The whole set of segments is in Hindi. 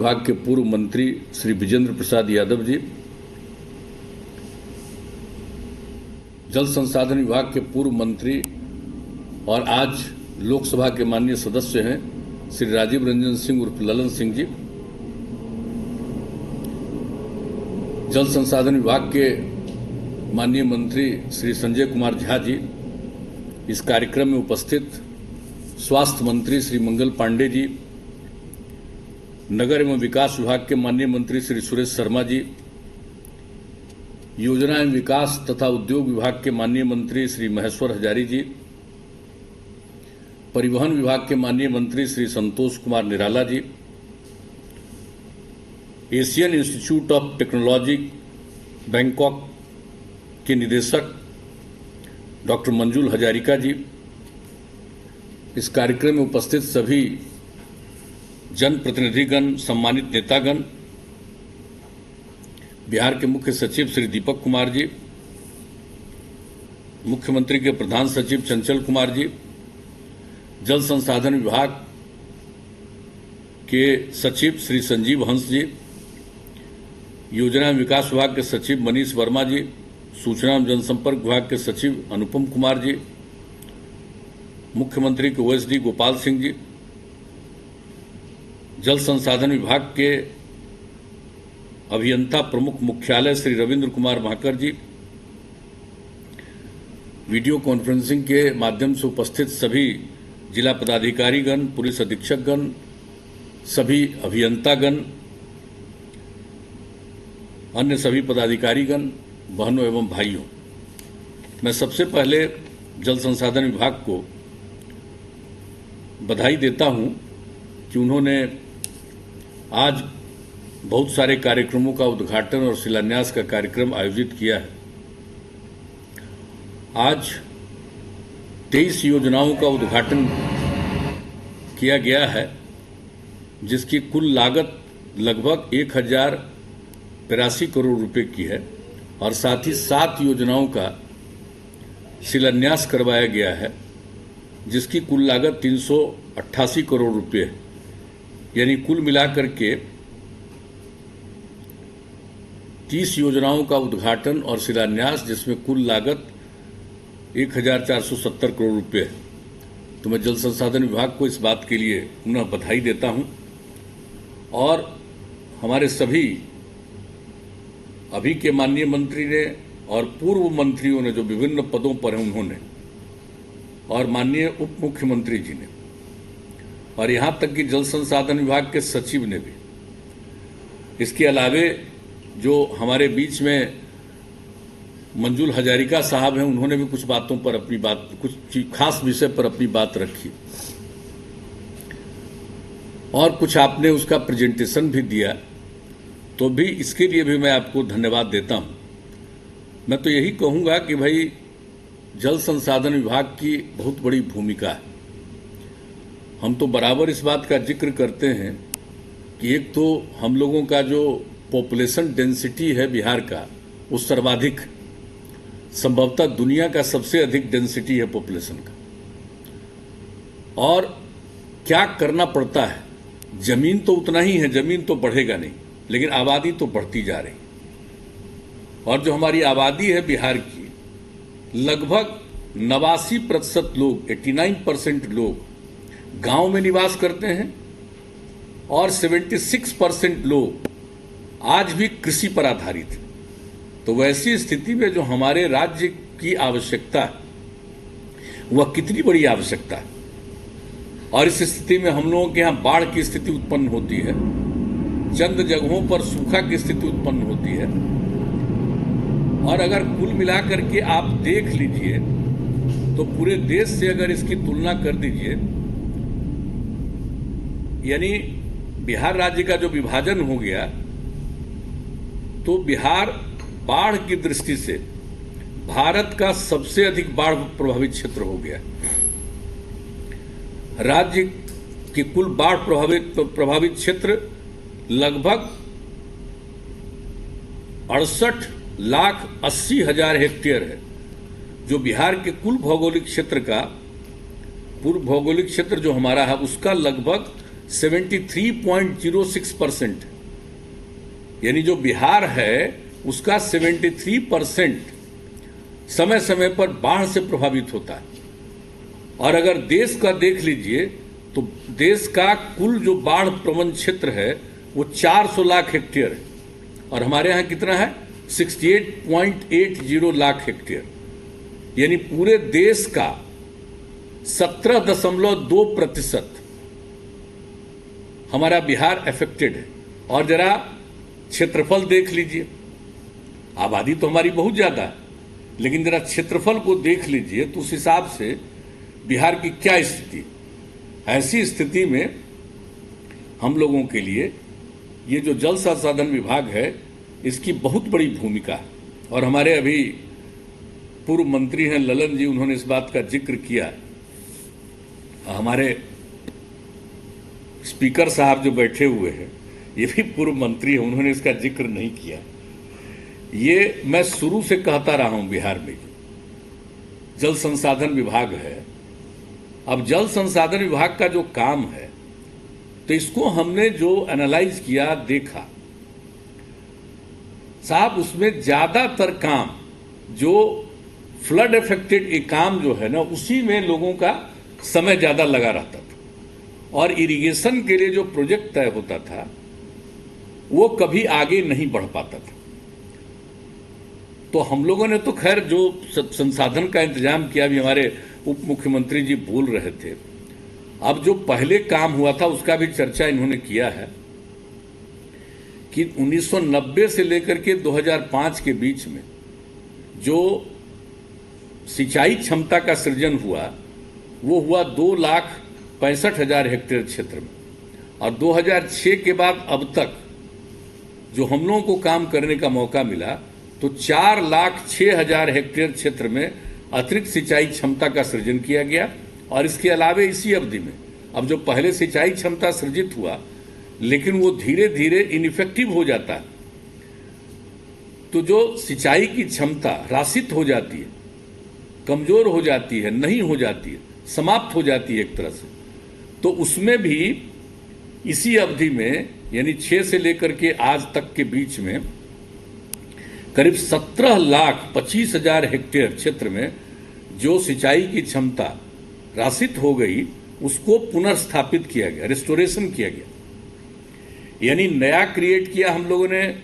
विभाग के पूर्व मंत्री श्री विजेंद्र प्रसाद यादव जी, जल संसाधन विभाग के पूर्व मंत्री और आज लोकसभा के माननीय सदस्य हैं श्री राजीव रंजन सिंह उर्फ ललन सिंह जी, जल संसाधन विभाग के माननीय मंत्री श्री संजय कुमार झा जी, इस कार्यक्रम में उपस्थित स्वास्थ्य मंत्री श्री मंगल पांडे जी, नगर एवं विकास विभाग के माननीय मंत्री श्री सुरेश शर्मा जी, योजना एवं विकास तथा उद्योग विभाग के माननीय मंत्री श्री महेश्वर हजारी जी, परिवहन विभाग के माननीय मंत्री Shri Santosh Kumar Nirala ji, Asian Institute of Technology Bangkok के निदेशक डॉक्टर मंजुल हजारिका जी, इस कार्यक्रम में उपस्थित सभी जनप्रतिनिधिगण, सम्मानित नेतागण, बिहार के मुख्य सचिव श्री दीपक कुमार जी, मुख्यमंत्री के प्रधान सचिव चंचल कुमार जी, जल संसाधन विभाग के सचिव श्री संजीव हंस जी, योजना एवं विकास विभाग के सचिव मनीष वर्मा जी, सूचना एवं जनसंपर्क विभाग के सचिव अनुपम कुमार जी, मुख्यमंत्री के ओएसडी गोपाल सिंह जी, जल संसाधन विभाग के अभियंता प्रमुख मुख्यालय श्री रविंद्र कुमार माकर जी, वीडियो कॉन्फ्रेंसिंग के माध्यम से उपस्थित सभी जिला पदाधिकारीगण, पुलिस अधीक्षकगण, सभी अभियंतागण, अन्य सभी पदाधिकारीगण, बहनों एवं भाइयों, मैं सबसे पहले जल संसाधन विभाग को बधाई देता हूं कि उन्होंने आज बहुत सारे कार्यक्रमों का उद्घाटन और शिलान्यास का कार्यक्रम आयोजित किया है। आज 23 योजनाओं का उद्घाटन किया गया है, जिसकी कुल लागत लगभग 1083 करोड़ रुपए की है और साथ ही 7 योजनाओं का शिलान्यास करवाया गया है, जिसकी कुल लागत 388 करोड़ रुपए है। यानी कुल मिलाकर के 30 योजनाओं का उद्घाटन और शिलान्यास, जिसमें कुल लागत 1470 करोड़ रुपए है। तो मैं जल संसाधन विभाग को इस बात के लिए पुनः बधाई देता हूं और हमारे सभी अभी के माननीय मंत्री ने और पूर्व मंत्रियों ने जो विभिन्न पदों पर हैं उन्होंने, और माननीय उप मुख्यमंत्री जी ने, और यहां तक कि जल संसाधन विभाग के सचिव ने भी, इसके अलावे जो हमारे बीच में मंजुल हजारिका साहब हैं, उन्होंने भी कुछ बातों पर अपनी बात, कुछ खास विषय पर अपनी बात रखी और कुछ आपने उसका प्रेजेंटेशन भी दिया, तो भी इसके लिए भी मैं आपको धन्यवाद देता हूं। मैं तो यही कहूंगा कि भाई जल संसाधन विभाग की बहुत बड़ी भूमिका है। हम तो बराबर इस बात का जिक्र करते हैं कि एक तो हम लोगों का जो पॉपुलेशन डेंसिटी है बिहार का, वो सर्वाधिक, संभवतः दुनिया का सबसे अधिक डेंसिटी है पॉपुलेशन का। और क्या करना पड़ता है, जमीन तो उतना ही है, जमीन तो बढ़ेगा नहीं, लेकिन आबादी तो बढ़ती जा रही। और जो हमारी आबादी है बिहार की, लगभग 89% लोग, 89% लोग गांव में निवास करते हैं और 76% लोग आज भी कृषि पर आधारित हैं। तो वैसी स्थिति में जो हमारे राज्य की आवश्यकता है, वह कितनी बड़ी आवश्यकता है। और इस स्थिति में हम लोगों के यहाँ बाढ़ की स्थिति उत्पन्न होती है, चंद जगहों पर सूखा की स्थिति उत्पन्न होती है। और अगर कुल मिलाकर के आप देख लीजिए तो पूरे देश से अगर इसकी तुलना कर दीजिए, यानी बिहार राज्य का जो विभाजन हो गया, तो बिहार बाढ़ की दृष्टि से भारत का सबसे अधिक बाढ़ प्रभावित क्षेत्र हो गया। राज्य की कुल बाढ़ प्रभावित क्षेत्र लगभग 68,80,000 हेक्टेयर है, जो बिहार के कुल भौगोलिक क्षेत्र का, पूर्व भौगोलिक क्षेत्र जो हमारा है, उसका लगभग 73.06%, यानी जो बिहार है उसका 73% समय समय पर बाढ़ से प्रभावित होता है। और अगर देश का देख लीजिए तो देश का कुल जो बाढ़ प्रवण क्षेत्र है वो 400 लाख हेक्टेयर है, और हमारे यहाँ कितना है 68.80 लाख हेक्टेयर, यानी पूरे देश का 17.2% हमारा बिहार अफेक्टेड है। और जरा क्षेत्रफल देख लीजिए, आबादी तो हमारी बहुत ज्यादा है, लेकिन जरा क्षेत्रफल को देख लीजिए तो उस हिसाब से बिहार की क्या स्थिति। ऐसी स्थिति में हम लोगों के लिए ये जो जल संसाधन विभाग है इसकी बहुत बड़ी भूमिका है। और हमारे अभी पूर्व मंत्री हैं ललन जी, उन्होंने इस बात का जिक्र किया। हमारे स्पीकर साहब जो बैठे हुए हैं ये भी पूर्व मंत्री हैं, उन्होंने इसका जिक्र नहीं किया। ये मैं शुरू से कहता रहा हूं, बिहार में जल संसाधन विभाग है। अब जल संसाधन विभाग का जो काम है तो इसको हमने जो एनालाइज किया, देखा साहब, उसमें ज्यादातर काम जो फ्लड अफेक्टेड एक काम जो है ना, उसी में लोगों का समय ज्यादा लगा रहता था। और इरिगेशन के लिए जो प्रोजेक्ट तय होता था वो कभी आगे नहीं बढ़ पाता था। तो हम लोगों ने तो खैर जो संसाधन का इंतजाम किया, भी हमारे उप मुख्यमंत्री जी बोल रहे थे। अब जो पहले काम हुआ था उसका भी चर्चा इन्होंने किया है कि 1990 से लेकर के 2005 के बीच में जो सिंचाई क्षमता का सृजन हुआ वो हुआ 2,65,000 हेक्टेयर क्षेत्र में। और 2006 के बाद अब तक जो हम लोगों को काम करने का मौका मिला तो 4,06,000 हेक्टेयर क्षेत्र में अतिरिक्त सिंचाई क्षमता का सृजन किया गया। और इसके अलावे इसी अवधि में अब जो पहले सिंचाई क्षमता सृजित हुआ लेकिन वो धीरे धीरे इनइफेक्टिव हो जाता है, तो जो सिंचाई की क्षमता ह्रासित हो जाती है, कमजोर हो जाती है, नहीं हो जाती है, समाप्त हो जाती है एक तरह से, तो उसमें भी इसी अवधि में यानी 6 से लेकर के आज तक के बीच में करीब 17,25,000 हेक्टेयर क्षेत्र में जो सिंचाई की क्षमता ह्रासित हो गई उसको पुनर्स्थापित किया गया, रिस्टोरेशन किया गया। यानी नया क्रिएट किया हम लोगों ने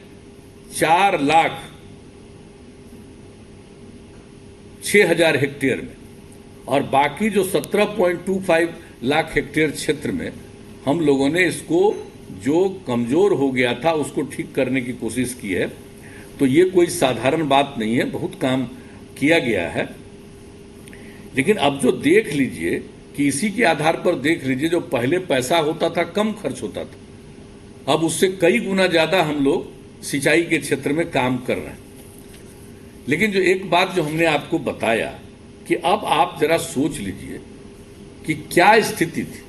4,06,000 हेक्टेयर में, और बाकी जो 17.25 लाख हेक्टेयर क्षेत्र में हम लोगों ने इसको जो कमजोर हो गया था उसको ठीक करने की कोशिश की है। तो ये कोई साधारण बात नहीं है, बहुत काम किया गया है। लेकिन अब जो देख लीजिए कि इसी के आधार पर देख लीजिए, जो पहले पैसा होता था कम खर्च होता था, अब उससे कई गुना ज्यादा हम लोग सिंचाई के क्षेत्र में काम कर रहे हैं। लेकिन जो एक बात जो हमने आपको बताया कि अब आप जरा सोच लीजिए कि क्या स्थिति थी,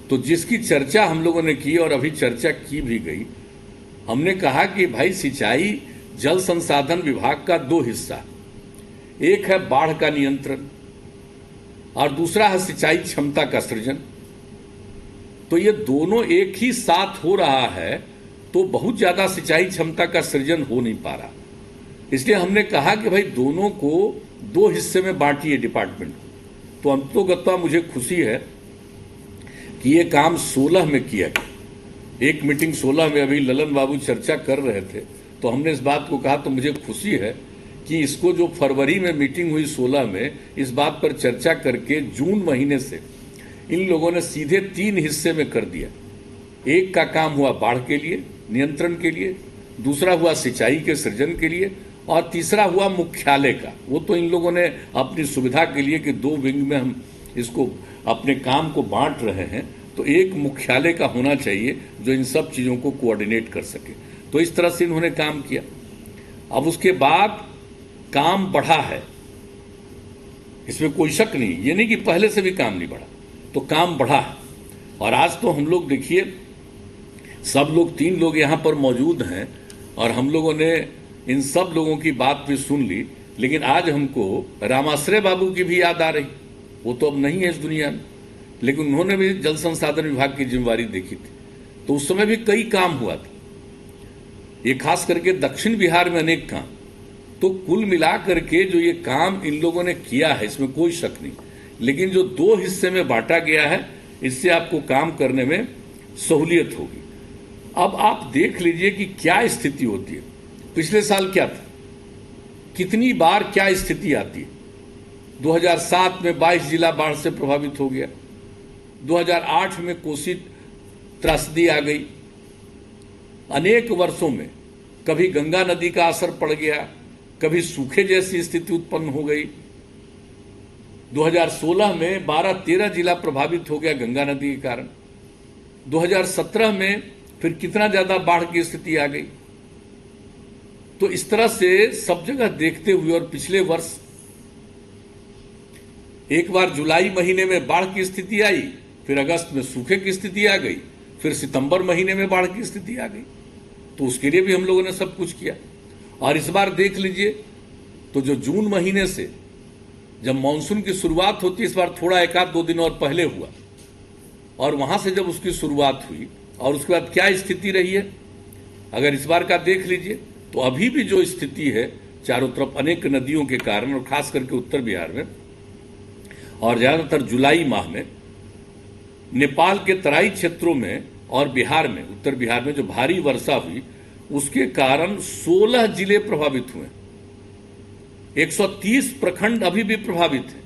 तो जिसकी चर्चा हम लोगों ने की और अभी चर्चा की भी गई, हमने कहा कि भाई सिंचाई जल संसाधन विभाग का 2 हिस्सा, एक है बाढ़ का नियंत्रण और दूसरा है सिंचाई क्षमता का सृजन। तो ये दोनों एक ही साथ हो रहा है तो बहुत ज्यादा सिंचाई क्षमता का सृजन हो नहीं पा रहा। इसलिए हमने कहा कि भाई दोनों को 2 हिस्से में बांटिए डिपार्टमेंट। तो अंततोगत्वा मुझे खुशी है कि ये काम 16 में किया गया। एक मीटिंग 16 में अभी ललन बाबू चर्चा कर रहे थे तो हमने इस बात को कहा, तो मुझे खुशी है कि इसको जो फरवरी में मीटिंग हुई 16 में, इस बात पर चर्चा करके जून महीने से इन लोगों ने सीधे 3 हिस्से में कर दिया। एक का काम हुआ बाढ़ के लिए नियंत्रण के लिए, दूसरा हुआ सिंचाई के सृजन के लिए, और तीसरा हुआ मुख्यालय का। वो तो इन लोगों ने अपनी सुविधा के लिए कि 2 विंग में हम इसको अपने काम को बांट रहे हैं, तो एक मुख्यालय का होना चाहिए जो इन सब चीजों को कोऑर्डिनेट कर सके। तो इस तरह से इन्होंने काम किया। अब उसके बाद काम बढ़ा है, इसमें कोई शक नहीं, ये नहीं कि पहले से भी काम नहीं बढ़ा, तो काम बढ़ा है। और आज तो हम लोग देखिए सब लोग 3 लोग यहाँ पर मौजूद हैं और हम लोगों ने इन सब लोगों की बात भी सुन ली। लेकिन आज हमको रामाश्रय बाबू की भी याद आ रही, वो तो अब नहीं है इस दुनिया में, लेकिन उन्होंने भी जल संसाधन विभाग की जिम्मेवारी देखी थी, तो उस समय भी कई काम हुआ था, ये खास करके दक्षिण बिहार में अनेक काम। तो कुल मिलाकर के जो ये काम इन लोगों ने किया है इसमें कोई शक नहीं, लेकिन जो दो हिस्से में बांटा गया है इससे आपको काम करने में सहूलियत होगी। अब आप देख लीजिए कि क्या स्थिति होती है। पिछले साल क्या था, कितनी बार क्या स्थिति आती है। 2007 में 22 जिला बाढ़ से प्रभावित हो गया, 2008 में कोसी त्रासदी आ गई, अनेक वर्षों में कभी गंगा नदी का असर पड़ गया, कभी सूखे जैसी स्थिति उत्पन्न हो गई। 2016 में 12-13 जिला प्रभावित हो गया गंगा नदी के कारण। 2017 में फिर कितना ज्यादा बाढ़ की स्थिति आ गई। तो इस तरह से सब जगह देखते हुए, और पिछले वर्ष एक बार जुलाई महीने में बाढ़ की स्थिति आई, फिर अगस्त में सूखे की स्थिति आ गई, फिर सितंबर महीने में बाढ़ की स्थिति आ गई। तो उसके लिए भी हम लोगों ने सब कुछ किया। और इस बार देख लीजिए तो जो जून महीने से जब मानसून की शुरुआत होती है, इस बार थोड़ा 1-2 दिन और पहले हुआ, और वहां से जब उसकी शुरुआत हुई और उसके बाद क्या स्थिति रही है, अगर इस बार का देख लीजिए तो अभी भी जो स्थिति है चारों तरफ अनेक नदियों के कारण, और खास करके उत्तर बिहार में और ज्यादातर जुलाई माह में नेपाल के तराई क्षेत्रों में और बिहार में, उत्तर बिहार में जो भारी वर्षा हुई उसके कारण 16 जिले प्रभावित हुए। 130 प्रखंड अभी भी प्रभावित हैं,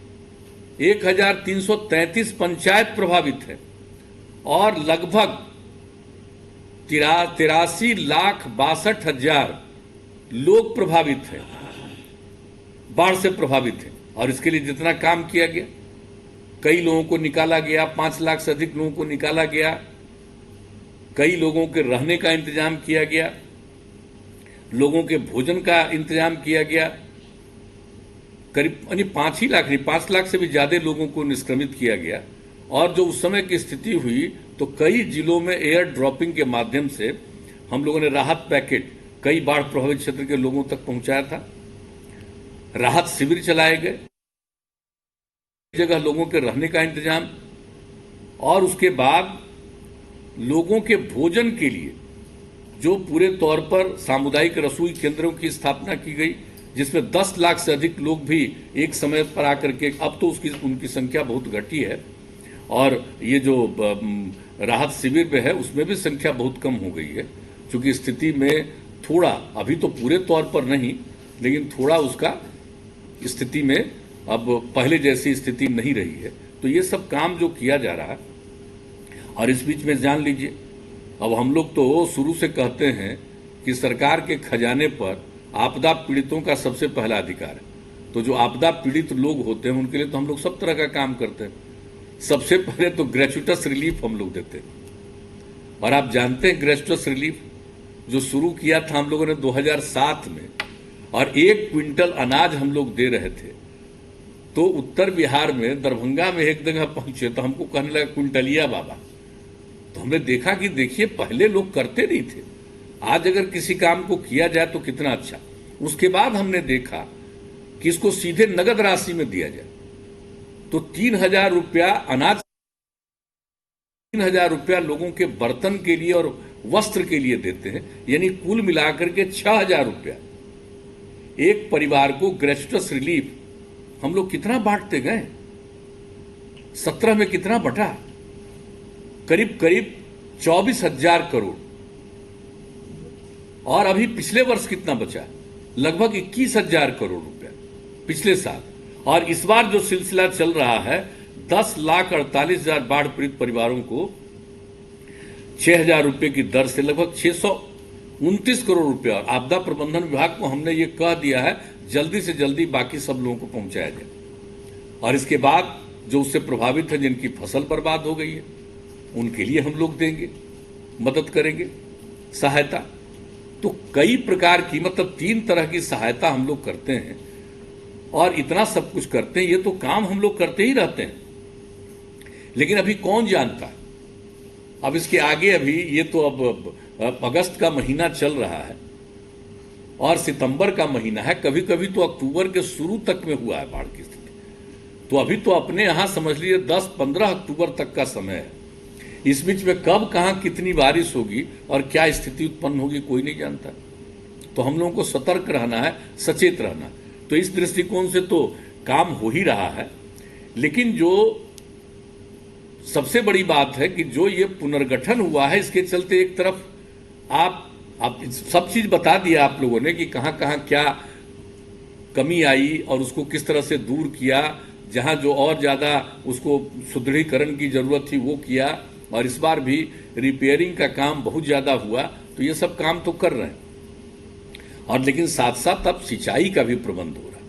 1333 पंचायत प्रभावित है, और लगभग 83,62,000 लोग प्रभावित हैं, बाढ़ से प्रभावित हैं। और इसके लिए जितना काम किया गया, कई लोगों को निकाला गया, 5 लाख से अधिक लोगों को निकाला गया, कई लोगों के रहने का इंतजाम किया गया, लोगों के भोजन का इंतजाम किया गया। करीब 5 ही लाख नहीं, 5 लाख से भी ज्यादा लोगों को निष्क्रमित किया गया। और जो उस समय की स्थिति हुई तो कई जिलों में एयर ड्रॉपिंग के माध्यम से हम लोगों ने राहत पैकेट कई बाढ़ प्रभावित क्षेत्र के लोगों तक पहुंचाया था। राहत शिविर चलाए गए, जगह लोगों के रहने का इंतजाम, और उसके बाद लोगों के भोजन के लिए जो पूरे तौर पर सामुदायिक रसोई केंद्रों की स्थापना की गई, जिसमें 10 लाख से अधिक लोग भी एक समय पर आकर के, अब तो उनकी संख्या बहुत घटी है, और ये जो राहत शिविर में है उसमें भी संख्या बहुत कम हो गई है, क्योंकि स्थिति में थोड़ा, अभी तो पूरे तौर पर नहीं, लेकिन थोड़ा उसका स्थिति में अब पहले जैसी स्थिति नहीं रही है। तो ये सब काम जो किया जा रहा है, और इस बीच में जान लीजिए, अब हम लोग तो शुरू से कहते हैं कि सरकार के खजाने पर आपदा पीड़ितों का सबसे पहला अधिकार है। तो जो आपदा पीड़ित लोग होते हैं उनके लिए तो हम लोग सब तरह का काम करते हैं। सबसे पहले तो ग्रेचुइटस रिलीफ हम लोग देते हैं, और आप जानते हैं ग्रेचुइटस रिलीफ जो शुरू किया था हम लोगों ने 2007 में, और 1 क्विंटल अनाज हम लोग दे रहे थे। तो उत्तर बिहार में दरभंगा में एक जगह पहुंचे तो हमको कहने लगा क्विंटलिया बाबा। तो हमने देखा कि देखिए पहले लोग करते नहीं थे, आज अगर किसी काम को किया जाए तो कितना अच्छा। उसके बाद हमने देखा कि इसको सीधे नगद राशि में दिया जाए, तो 3,000 रुपया अनाज, 3,000 रुपया लोगों के बर्तन के लिए और वस्त्र के लिए देते हैं, यानी कुल मिलाकर के 6,000 रुपया एक परिवार को ग्रेचुइटस रिलीफ हम लोग कितना बांटते गए। 17 में कितना बटा, करीब करीब 24,000 करोड़। और अभी पिछले वर्ष कितना बचा, लगभग 21,000 करोड़ रुपया पिछले साल। और इस बार जो सिलसिला चल रहा है, 10,48,000 बाढ़ पीड़ित परिवारों को 6,000 रुपये की दर से लगभग 629 करोड़ रुपया। और आपदा प्रबंधन विभाग को हमने ये कह दिया है जल्दी से जल्दी बाकी सब लोगों को पहुंचाया जाए। और इसके बाद जो उससे प्रभावित है, जिनकी फसल बर्बाद हो गई है, उनके लिए हम लोग देंगे, मदद करेंगे, सहायता। तो कई प्रकार की, मतलब 3 तरह की सहायता हम लोग करते हैं, और इतना सब कुछ करते हैं। ये तो काम हम लोग करते ही रहते हैं, लेकिन अभी कौन जानता है। अब इसके आगे अभी ये तो अब अगस्त का महीना चल रहा है और सितंबर का महीना है, कभी कभी तो अक्टूबर के शुरू तक में हुआ है बाढ़ की स्थिति। तो अभी तो अपने यहां समझ लीजिए 10-15 अक्टूबर तक का समय है। इस बीच में कब कहां कितनी बारिश होगी और क्या स्थिति उत्पन्न होगी कोई नहीं जानता। तो हम लोगों को सतर्क रहना है, सचेत रहना। तो इस दृष्टिकोण से तो काम हो ही रहा है। लेकिन जो सबसे बड़ी बात है कि जो ये पुनर्गठन हुआ है, इसके चलते एक तरफ आप सब चीज बता दिया आप लोगों ने कि कहां कहां क्या कमी आई और उसको किस तरह से दूर किया, जहां जो और ज्यादा उसको सुदृढ़ीकरण की जरूरत थी वो किया, और इस बार भी रिपेयरिंग का काम बहुत ज्यादा हुआ। तो ये सब काम तो कर रहे हैं, और लेकिन साथ साथ अब सिंचाई का भी प्रबंध हो रहा है।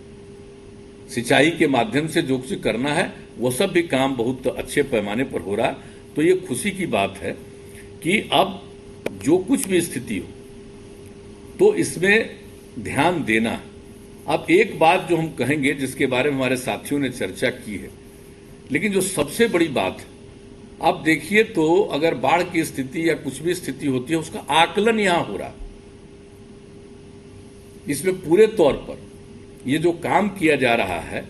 सिंचाई के माध्यम से जो कुछ करना है वो सब भी काम बहुत अच्छे पैमाने पर हो रहा है। तो ये खुशी की बात है कि अब जो कुछ भी स्थिति हो तो इसमें ध्यान देना। अब एक बात जो हम कहेंगे, जिसके बारे में हमारे साथियों ने चर्चा की है, लेकिन जो सबसे बड़ी बात है, अब देखिए तो अगर बाढ़ की स्थिति या कुछ भी स्थिति होती है उसका आकलन यहां हो रहा है। इसमें पूरे तौर पर ये जो काम किया जा रहा है,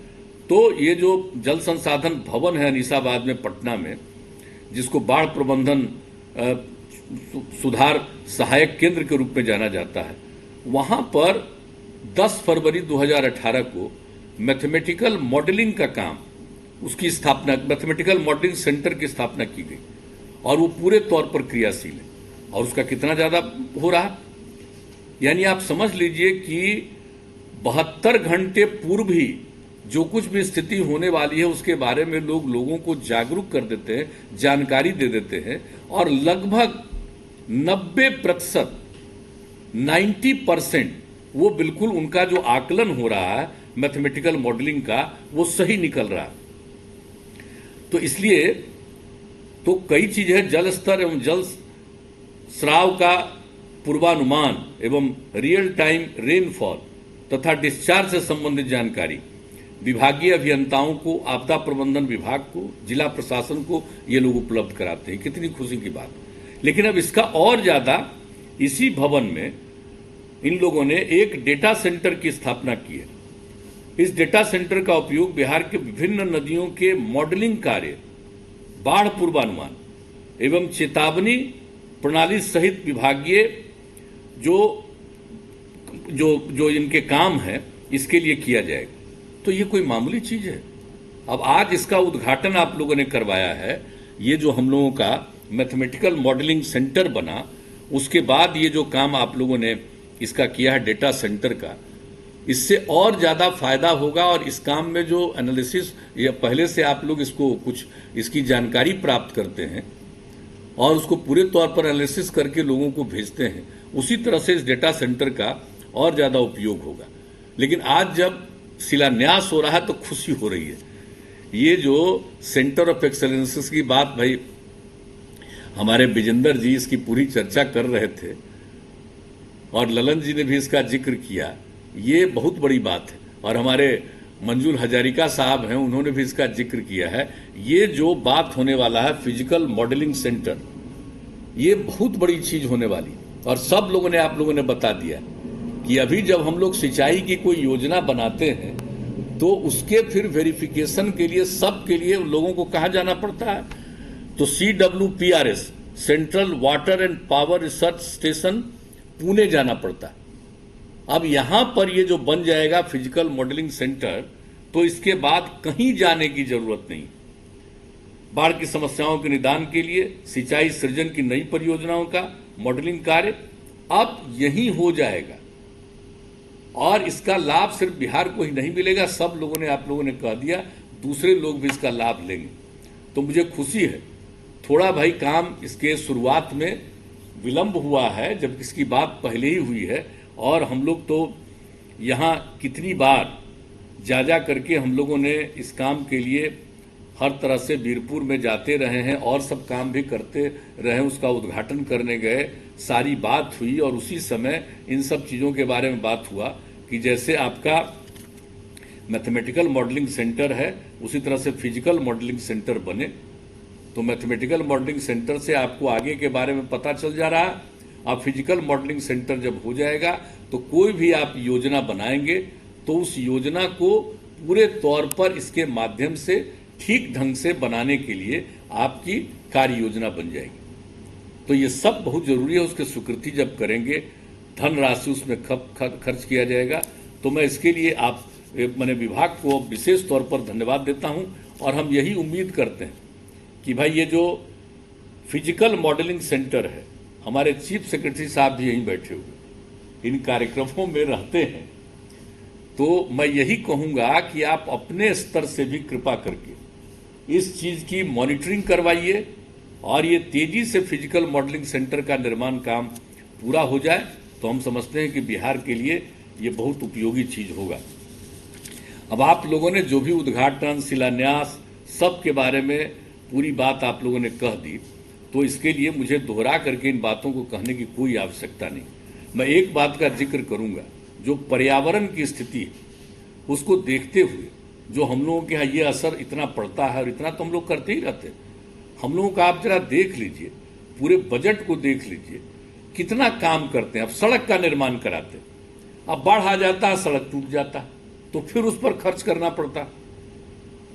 तो ये जो जल संसाधन भवन है अनीसाबाद में, पटना में, जिसको बाढ़ प्रबंधन सुधार सहायक केंद्र के रूप में जाना जाता है, वहां पर 10 फरवरी 2018 को मैथमेटिकल मॉडलिंग का काम, उसकी स्थापना, मैथमेटिकल मॉडलिंग सेंटर की स्थापना की गई, और वो पूरे तौर पर क्रियाशील है। और उसका कितना ज्यादा हो रहा है, यानी आप समझ लीजिए कि 72 घंटे पूर्व ही जो कुछ भी स्थिति होने वाली है उसके बारे में लोगों को जागरूक कर देते हैं, जानकारी दे देते हैं, और लगभग 90%, 90% वो बिल्कुल उनका जो आकलन हो रहा है मैथमेटिकल मॉडलिंग का, वो सही निकल रहा है। तो इसलिए तो कई चीज है, जल स्तर एवं जल स्राव का पूर्वानुमान एवं रियल टाइम रेनफॉल तथा डिस्चार्ज से संबंधित जानकारी विभागीय अभियंताओं को, आपदा प्रबंधन विभाग को, जिला प्रशासन को ये लोग उपलब्ध कराते हैं। कितनी खुशी की बात। लेकिन अब इसका और ज्यादा, इसी भवन में इन लोगों ने एक डेटा सेंटर की स्थापना की है। इस डेटा सेंटर का उपयोग बिहार के विभिन्न नदियों के मॉडलिंग कार्य, बाढ़ पूर्वानुमान एवं चेतावनी प्रणाली सहित विभागीय जो इनके काम है इसके लिए किया जाएगा। तो ये कोई मामूली चीज है। अब आज इसका उद्घाटन आप लोगों ने करवाया है। ये जो हम लोगों का मैथमेटिकल मॉडलिंग सेंटर बना, उसके बाद ये जो काम आप लोगों ने इसका किया है डेटा सेंटर का, इससे और ज्यादा फायदा होगा। और इस काम में जो एनालिसिस, या पहले से आप लोग इसको कुछ इसकी जानकारी प्राप्त करते हैं और उसको पूरे तौर पर एनालिसिस करके लोगों को भेजते हैं, उसी तरह से इस डेटा सेंटर का और ज्यादा उपयोग होगा। लेकिन आज जब शिलान्यास हो रहा है तो खुशी हो रही है। ये जो सेंटर ऑफ एक्सेलेंसेस की बात, भाई हमारे विजेंद्र जी इसकी पूरी चर्चा कर रहे थे और ललन जी ने भी इसका जिक्र किया, ये बहुत बड़ी बात है। और हमारे मंजूर हजारिका साहब हैं, उन्होंने भी इसका जिक्र किया है। ये जो बात होने वाला है फिजिकल मॉडलिंग सेंटर, ये बहुत बड़ी चीज होने वाली। और सब लोगों ने, आप लोगों ने बता दिया कि अभी जब हम लोग सिंचाई की कोई योजना बनाते हैं तो उसके फिर वेरिफिकेशन के लिए, सब के लिए लोगों को कहाँ जाना पड़ता है, तो CWPRS, central water and power research station, Pune जाना पड़ता है। अब यहां पर ये जो बन जाएगा फिजिकल मॉडलिंग सेंटर, तो इसके बाद कहीं जाने की जरूरत नहीं। बाढ़ की समस्याओं के निदान के लिए सिंचाई सृजन की नई परियोजनाओं का मॉडलिंग कार्य अब यहीं हो जाएगा। और इसका लाभ सिर्फ बिहार को ही नहीं मिलेगा, सब लोगों ने, आप लोगों ने कह दिया, दूसरे लोग भी इसका लाभ लेंगे। तो मुझे खुशी है। थोड़ा भाई काम इसके शुरुआत में विलंब हुआ है, जब इसकी बात पहले ही हुई है। और हम लोग तो यहाँ कितनी बार जा करके हम लोगों ने इस काम के लिए हर तरह से वीरपुर में जाते रहे हैं और सब काम भी करते रहे। उसका उद्घाटन करने गए, सारी बात हुई और उसी समय इन सब चीज़ों के बारे में बात हुआ कि जैसे आपका मैथमेटिकल मॉडलिंग सेंटर है, उसी तरह से फिजिकल मॉडलिंग सेंटर बने। तो मैथमेटिकल मॉडलिंग सेंटर से आपको आगे के बारे में पता चल जा रहा है। अब फिजिकल मॉडलिंग सेंटर जब हो जाएगा तो कोई भी आप योजना बनाएंगे तो उस योजना को पूरे तौर पर इसके माध्यम से ठीक ढंग से बनाने के लिए आपकी कार्य योजना बन जाएगी। तो ये सब बहुत जरूरी है। उसकी स्वीकृति जब करेंगे, धनराशि उसमें खर्च किया जाएगा, तो मैं इसके लिए मैंने विभाग को विशेष तौर पर धन्यवाद देता हूं। और हम यही उम्मीद करते हैं कि भाई ये जो फिजिकल मॉडलिंग सेंटर है, हमारे चीफ सेक्रेटरी साहब भी यहीं बैठे हुए इन कार्यक्रमों में रहते हैं, तो मैं यही कहूंगा कि आप अपने स्तर से भी कृपा करके इस चीज की मॉनिटरिंग करवाइए और ये तेजी से फिजिकल मॉडलिंग सेंटर का निर्माण काम पूरा हो जाए, तो हम समझते हैं कि बिहार के लिए ये बहुत उपयोगी चीज होगा। अब आप लोगों ने जो भी उद्घाटन, शिलान्यास, सब के बारे में पूरी बात आप लोगों ने कह दी, तो इसके लिए मुझे दोहरा करके इन बातों को कहने की कोई आवश्यकता नहीं। मैं एक बात का जिक्र करूंगा, जो पर्यावरण की स्थिति है उसको देखते हुए जो हम लोगों के यहाँ ये असर इतना पड़ता है, और इतना तो हम लोग करते ही रहते हैं। हम लोगों का आप जरा देख लीजिए, पूरे बजट को देख लीजिए, कितना काम करते हैं। अब सड़क का निर्माण कराते हैं, अब बाढ़ आ जाता है, सड़क टूट जाता है, तो फिर उस पर खर्च करना पड़ता।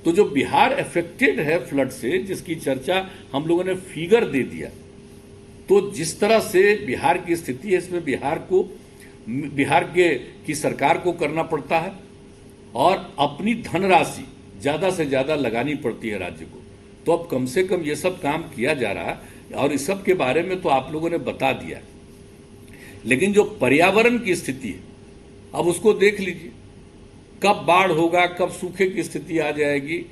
तो जो बिहार अफेक्टेड है फ्लड से, जिसकी चर्चा हम लोगों ने फिगर दे दिया, तो जिस तरह से बिहार की स्थिति है, इसमें बिहार की सरकार को करना पड़ता है और अपनी धनराशि ज्यादा से ज्यादा लगानी पड़ती है राज्य को। तो अब कम से कम ये सब काम किया जा रहा है और इस सब के बारे में तो आप लोगों ने बता दिया, लेकिन जो पर्यावरण की स्थिति है अब उसको देख लीजिए, कब बाढ़ होगा, कब सूखे की स्थिति आ जाएगी।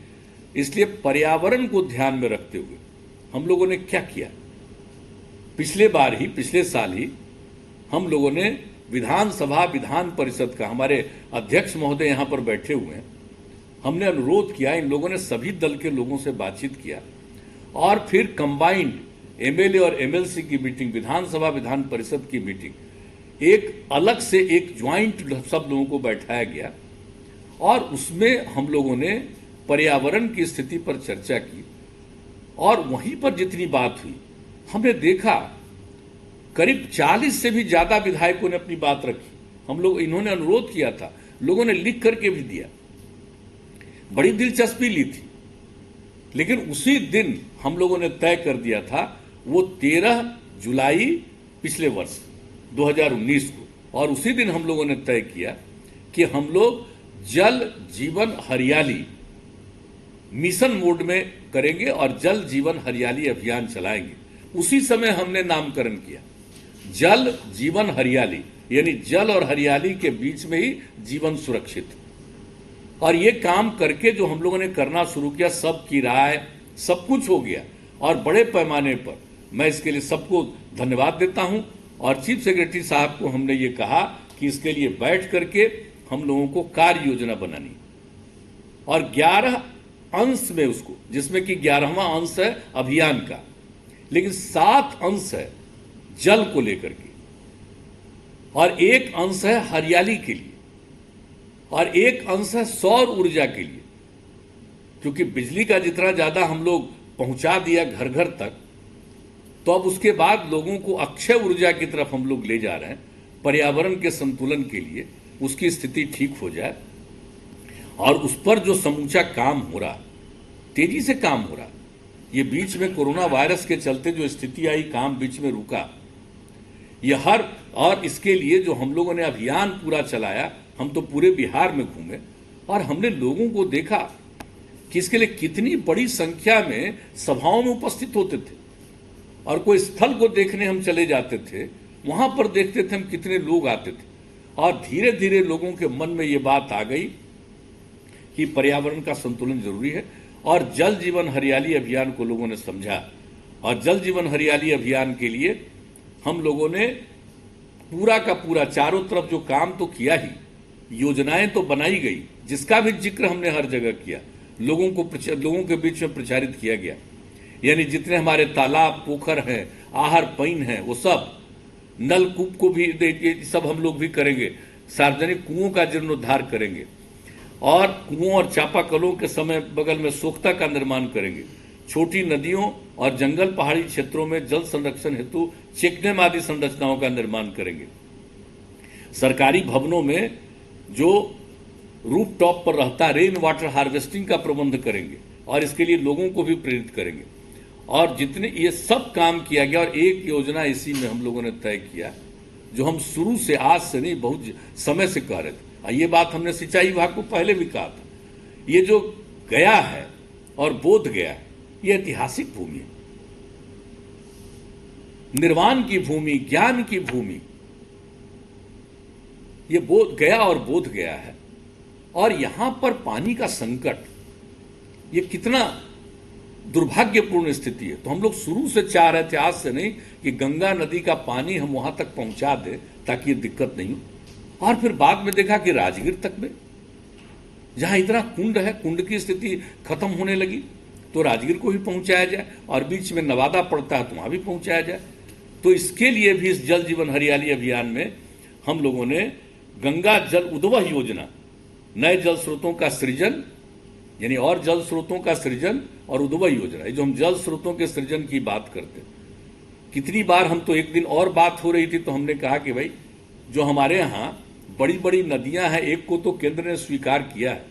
इसलिए पर्यावरण को ध्यान में रखते हुए हम लोगों ने क्या किया, पिछले साल ही हम लोगों ने विधानसभा विधान परिषद का, हमारे अध्यक्ष महोदय यहां पर बैठे हुए हैं, हमने अनुरोध किया, इन लोगों ने सभी दल के लोगों से बातचीत किया और फिर कंबाइंड एमएलए और एमएलसी की मीटिंग, विधानसभा विधान परिषद की मीटिंग, एक अलग से एक ज्वाइंट सब लोगों को बैठाया गया और उसमें हम लोगों ने पर्यावरण की स्थिति पर चर्चा की। और वहीं पर जितनी बात हुई, हमने देखा करीब 40 से भी ज्यादा विधायकों ने अपनी बात रखी। इन्होंने अनुरोध किया था, लोगों ने लिख करके भी दिया, बड़ी दिलचस्पी ली थी। लेकिन उसी दिन हम लोगों ने तय कर दिया था, वो 13 जुलाई पिछले वर्ष 2019 को, और उसी दिन हम लोगों ने तय किया कि हम लोग जल जीवन हरियाली मिशन मोड में करेंगे और जल जीवन हरियाली अभियान चलाएंगे। उसी समय हमने नामकरण किया जल जीवन हरियाली, यानी जल और हरियाली के बीच में ही जीवन सुरक्षित। और ये काम करके जो हम लोगों ने करना शुरू किया, सबकी राय, सब कुछ हो गया और बड़े पैमाने पर मैं इसके लिए सबको धन्यवाद देता हूं। और चीफ सेक्रेटरी साहब को हमने ये कहा कि इसके लिए बैठ करके हम लोगों को कार्य योजना बनानी और 11 अंश में उसको, जिसमें कि 11वां अंश है अभियान का, लेकिन 7 अंश है जल को लेकर के और 1 अंश है हरियाली के लिए और 1 अंश है सौर ऊर्जा के लिए। क्योंकि बिजली का जितना ज्यादा हम लोग पहुंचा दिया घर घर तक, तो अब उसके बाद लोगों को अक्षय ऊर्जा की तरफ हम लोग ले जा रहे हैं, पर्यावरण के संतुलन के लिए, उसकी स्थिति ठीक हो जाए। और उस पर जो समूचा काम हो रहा, तेजी से काम हो रहा, ये बीच में कोरोना वायरस के चलते जो स्थिति आई, काम बीच में रुका, ये और इसके लिए जो हम लोगों ने अभियान पूरा चलाया, हम तो पूरे बिहार में घूमे और हमने लोगों को देखा कि इसके लिए कितनी बड़ी संख्या में सभाओं में उपस्थित होते थे। और कोई स्थल को देखने हम चले जाते थे, वहां पर देखते थे हम कितने लोग आते थे। और धीरे धीरे लोगों के मन में ये बात आ गई कि पर्यावरण का संतुलन जरूरी है और जल जीवन हरियाली अभियान को लोगों ने समझा। और जल जीवन हरियाली अभियान के लिए हम लोगों ने पूरा का पूरा चारों तरफ जो काम तो किया ही, योजनाएं तो बनाई गई, जिसका भी जिक्र हमने हर जगह किया, लोगों के बीच में प्रचारित किया गया। यानी जितने हमारे तालाब, पोखर हैं, आहर पईन हैं, वो सब, नलकूप को भी सब हम लोग भी करेंगे, सार्वजनिक कुओं का जीर्णोद्धार करेंगे और कुओं और चापाकलों के समय बगल में सोख्ता का निर्माण करेंगे। छोटी नदियों और जंगल पहाड़ी क्षेत्रों में जल संरक्षण हेतु चेकडैम आदि संरचनाओं का निर्माण करेंगे। सरकारी भवनों में जो रूफ टॉप पर रहता रेन वाटर हार्वेस्टिंग का प्रबंध करेंगे और इसके लिए लोगों को भी प्रेरित करेंगे। और जितने ये सब काम किया गया और एक योजना इसी में हम लोगों ने तय किया जो हम शुरू से, आज से नहीं, बहुत समय से कह रहे थे। ये बात हमने सिंचाई विभाग को पहले भी कहा था। ये जो गया है और बोध गया, ये ऐतिहासिक भूमि है, निर्वाण की भूमि, ज्ञान की भूमि। ये बोध गया और बोध गया है। और यहां पर पानी का संकट, ये कितना दुर्भाग्यपूर्ण स्थिति है। तो हम लोग शुरू से चाह रहे थे, आज से नहीं, कि गंगा नदी का पानी हम वहां तक पहुंचा दें ताकि ये दिक्कत नहीं हो। और फिर बाद में देखा कि राजगीर तक में, जहां इतना कुंड है, कुंड की स्थिति खत्म होने लगी, तो राजगीर को भी पहुंचाया जाए और बीच में नवादा पड़ता है तो वहां भी पहुंचाया जाए। तो इसके लिए भी इस जल जीवन हरियाली अभियान में हम लोगों ने गंगा जल उद्वह योजना, नए जल स्रोतों का सृजन, यानी और जल स्रोतों का सृजन और उद्वह योजना। जो हम जल स्रोतों के सृजन की बात करते, कितनी बार हम तो, एक दिन और बात हो रही थी तो हमने कहा कि भाई जो हमारे यहाँ बड़ी बड़ी नदियां हैं, एक को तो केंद्र ने स्वीकार किया है,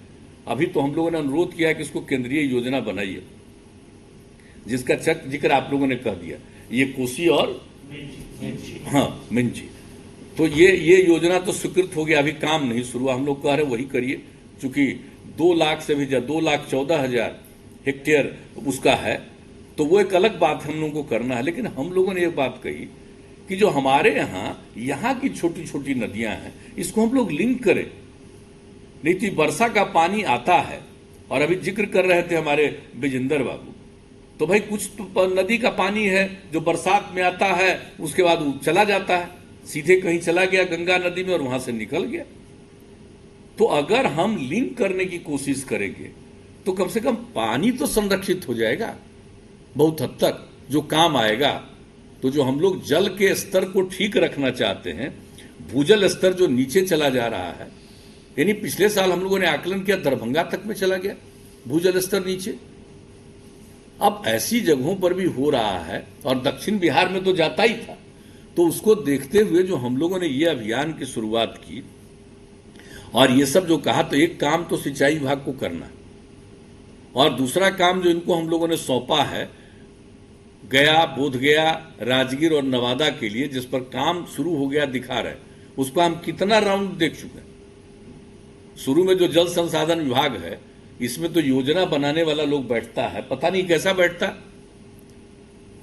अभी तो हम लोगों ने अनुरोध किया है कि इसको केंद्रीय योजना बनाइए, जिसका जिक्र आप लोगों ने कह दिया, ये कोसी और मिंजी। तो ये योजना तो स्वीकृत हो गया, अभी काम नहीं शुरू, हम लोग कह रहे वही करिए, चूंकि 2 लाख से भी ज्यादा, 2,14,000 हेक्टेयर उसका है, तो वो एक अलग बात हम लोगों को करना है। लेकिन हम लोगों ने ये बात कही कि जो हमारे यहाँ की छोटी छोटी नदियां हैं, इसको हम लोग लिंक करें। नहीं तो वर्षा का पानी आता है, और अभी जिक्र कर रहे थे हमारे विजेंद्र बाबू, तो भाई कुछ तो नदी का पानी है जो बरसात में आता है, उसके बाद वो चला जाता है, सीधे कहीं चला गया गंगा नदी में और वहां से निकल गया। तो अगर हम लिंक करने की कोशिश करेंगे तो कम से कम पानी तो संरक्षित हो जाएगा बहुत हद तक, जो काम आएगा। तो जो हम लोग जल के स्तर को ठीक रखना चाहते हैं, भूजल स्तर जो नीचे चला जा रहा है, यानी पिछले साल हम लोगों ने आकलन किया दरभंगा तक में चला गया भूजल स्तर नीचे, अब ऐसी जगहों पर भी हो रहा है, और दक्षिण बिहार में तो जाता ही था। तो उसको देखते हुए जो हम लोगों ने ये अभियान की शुरुआत की और ये सब जो कहा, तो एक काम तो सिंचाई विभाग को करना है, और दूसरा काम जो इनको हम लोगों ने सौंपा है गया, बोध गया, राजगीर और नवादा के लिए, जिस पर काम शुरू हो गया दिखा रहे, उस पर हम कितना राउंड देख चुके हैं। शुरू में जो जल संसाधन विभाग है, इसमें तो योजना बनाने वाला लोग बैठता है, पता नहीं कैसा बैठता।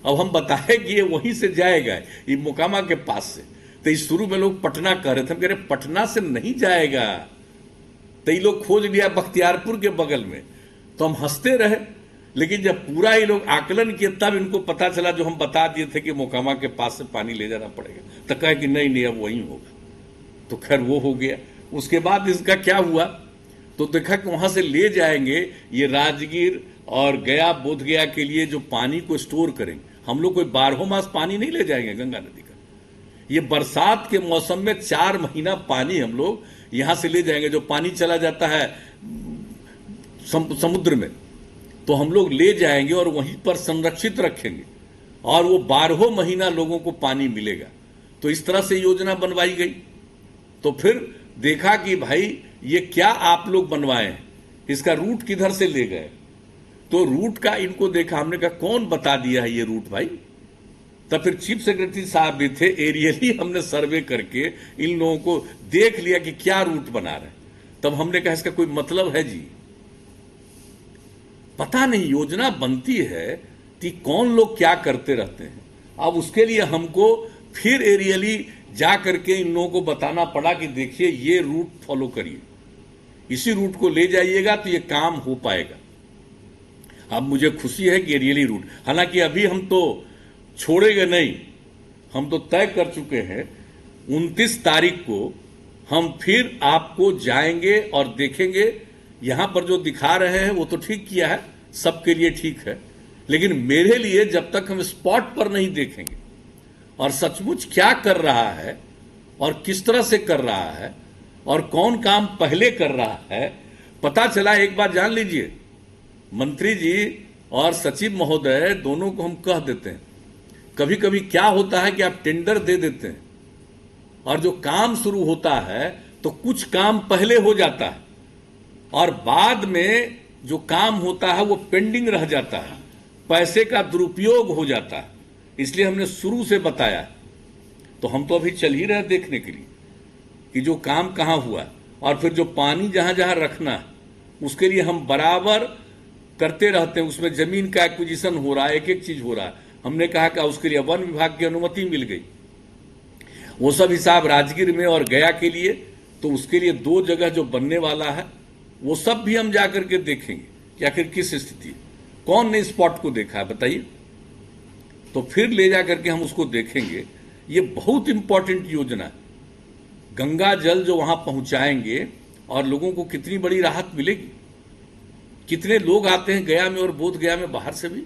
अब हम बताए कि ये वहीं से जाएगा, ये मोकामा के पास से, तो इस शुरू में लोग पटना कह रहे थे, हम कह रहे पटना से नहीं जाएगा, तो ये लोग खोज लिया बख्तियारपुर के बगल में, तो हम हंसते रहे। लेकिन जब पूरा ही लोग आकलन किए तब इनको पता चला, जो हम बता दिए थे कि मोकामा के पास से पानी ले जाना पड़ेगा, तो कहे कि नहीं नहीं अब वहीं होगा। तो खैर वो हो गया। उसके बाद इसका क्या हुआ, तो देखा कि वहां से ले जाएंगे ये राजगीर और गया, बोध गया के लिए जो पानी को स्टोर करेंगे। हम लोग कोई 12 मास पानी नहीं ले जाएंगे गंगा नदी का, ये बरसात के मौसम में 4 महीना पानी हम लोग यहां से ले जाएंगे। जो पानी चला जाता है समुद्र में, तो हम लोग ले जाएंगे और वहीं पर संरक्षित रखेंगे, और वो 12 महीना लोगों को पानी मिलेगा। तो इस तरह से योजना बनवाई गई। तो फिर देखा कि भाई ये क्या आप लोग बनवाए हैं, इसका रूट किधर से ले गए, तो रूट का इनको देखा, हमने कहा कौन बता दिया है ये रूट भाई। तब फिर चीफ सेक्रेटरी साहब भी थे, एरियली हमने सर्वे करके इन लोगों को देख लिया कि क्या रूट बना रहे। तब हमने कहा इसका कोई मतलब है जी, पता नहीं, योजना बनती है कि कौन लोग क्या करते रहते हैं। अब उसके लिए हमको फिर एरियली जा करके इन लोगों को बताना पड़ा कि देखिए ये रूट फॉलो करिए, इसी रूट को ले जाइएगा तो ये काम हो पाएगा। अब मुझे खुशी है कि एरियली रूट, हालांकि अभी हम तो छोड़ेंगे नहीं, हम तो तय कर चुके हैं 29 तारीख को हम फिर आपको जाएंगे और देखेंगे। यहां पर जो दिखा रहे हैं वो तो ठीक किया है, सबके लिए ठीक है, लेकिन मेरे लिए जब तक हम स्पॉट पर नहीं देखेंगे और सचमुच क्या कर रहा है और किस तरह से कर रहा है और कौन काम पहले कर रहा है, पता चला। एक बात जान लीजिए, मंत्री जी और सचिव महोदय दोनों को हम कह देते हैं, कभी कभी क्या होता है कि आप टेंडर दे देते हैं और जो काम शुरू होता है तो कुछ काम पहले हो जाता है और बाद में जो काम होता है वो पेंडिंग रह जाता है, पैसे का दुरुपयोग हो जाता है। इसलिए हमने शुरू से बताया। तो हम तो अभी चल ही रहे देखने के लिए कि जो काम कहाँ हुआ, और फिर जो पानी जहां जहां रखना है उसके लिए हम बराबर करते रहते हैं। उसमें जमीन का एक्विजिशन हो रहा है, एक एक चीज हो रहा है। हमने कहा कि उसके लिए वन विभाग की अनुमति मिल गई, वो सब हिसाब राजगीर में और गया के लिए। तो उसके लिए 2 जगह जो बनने वाला है वो सब भी हम जाकर के देखेंगे कि आखिर किस स्थिति है, कौन ने स्पॉट को देखा है बताइए। तो फिर ले जाकर के हम उसको देखेंगे। ये बहुत इंपॉर्टेंट योजना है। गंगा जल जो वहां पहुंचाएंगे और लोगों को कितनी बड़ी राहत मिलेगी। कितने लोग आते हैं गया में और बोध गया में बाहर से भी।